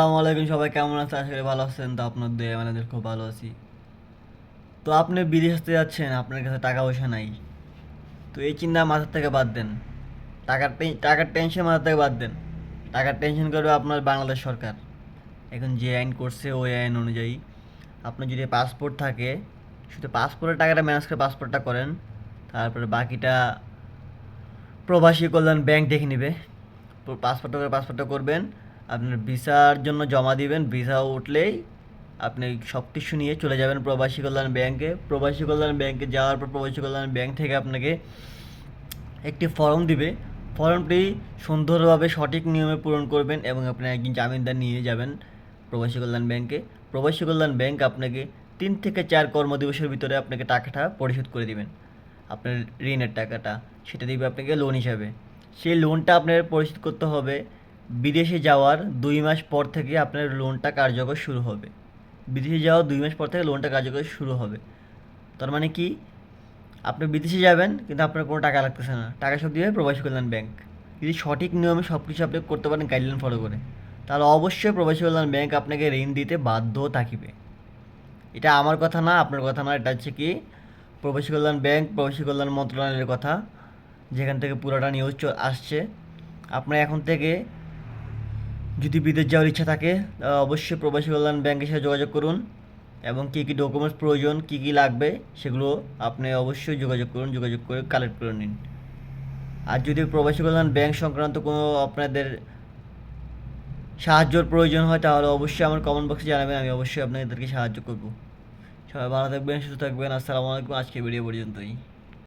আসসালামু আলাইকুম, সবাই কেমন আছে? আশা করি ভালো আছেন। তো আপনার দয়া আমাদের খুব ভালো আছি। তো আপনি বিদেশ আসতে যাচ্ছেন, আপনার কাছে টাকা পয়সা নাই। তো এই চিন্তা মাথার থেকে বাদ দেন। টাকার টেনশন মাথার থেকে বাদ দেন। টাকার টেনশন করবে আপনার বাংলাদেশ সরকার। এখন যে আইন করছে ওই আইন অনুযায়ী আপনার যদি পাসপোর্ট থাকে, শুধু পাসপোর্টের টাকাটা ম্যানেজ করে পাসপোর্টটা করেন। তারপরে বাকিটা প্রবাসী কল্যাণ ব্যাংক দেখে নেবে। পাসপোর্টটা করবেন, আপনার ভিসার জন্য জমা দিবেন। ভিসা উঠলেই আপনি সব কিছু নিয়ে চলে যাবেন প্রবাসী কল্যাণ ব্যাংকে। প্রবাসী কল্যাণ ব্যাংকে যাওয়ার পর প্রবাসী কল্যাণ ব্যাংক থেকে আপনাকে একটি ফর্ম দিবে। ফর্মটি সুন্দরভাবে সঠিক নিয়মে পূরণ করবেন এবং আপনি একজন জামিনদার নিয়ে যাবেন প্রবাসী কল্যাণ ব্যাংকে। প্রবাসী কল্যাণ ব্যাংক আপনাকে 3 থেকে 4 কর্মদিবসের ভিতরে আপনাকে টাকাটা পরিশোধ করে দিবেন। আপনার ঋণের টাকাটা সেটা দিবে আপনাকে লোন হিসাবে। সেই লোনটা আপনার পরিশোধ করতে হবে বিদেশে যাওয়ার 2 মাস পর থেকে আপনার লোনটা কার্যকর শুরু হবে। বিদেশে যাওয়ার 2 মাস পর থেকে লোনটা কার্যকর শুরু হবে। তার মানে কি, আপনি বিদেশে যাবেন কিন্তু আপনার কোনো টাকা লাগতেছে না, টাকা সব দিবে প্রবাসী কল্যাণ ব্যাংক। যদি সঠিক নিয়মে সব কিছু আপনি করতে পারেন গাইডলাইন ফলো করে, তাহলে অবশ্যই প্রবাসী কল্যাণ ব্যাংক আপনাকে ঋণ দিতে বাধ্য থাকিবে। এটা আমার কথা না, আপনার কথা না, এটা হচ্ছে কি প্রবাসী কল্যাণ ব্যাংক, প্রবাসী কল্যাণ মন্ত্রণালয়ের কথা, যেখান থেকে পুরোটা নিউজ আসছে। আপনার এখন থেকে যদি বিদেশ যাওয়ার ইচ্ছা থাকে অবশ্যই প্রবাসী কল্যাণ ব্যাংকের সাথে যোগাযোগ করুন এবং কী কী ডকুমেন্টস প্রয়োজন, কী কী লাগবে সেগুলো আপনি অবশ্যই যোগাযোগ করুন, যোগাযোগ করে কালেক্ট করে নিন। আর যদি প্রবাসী কল্যাণ ব্যাংক সংক্রান্ত কোনো আপনাদের সাহায্যর প্রয়োজন হয় তাহলে অবশ্যই আমার কমেন্ট বক্সে জানাবেন, আমি অবশ্যই আপনাদেরকে সাহায্য করব। সবাই ভালো থাকবেন, সুস্থ থাকবেন। আসসালামু আলাইকুম। আজকে ভিডিও পর্যন্তই।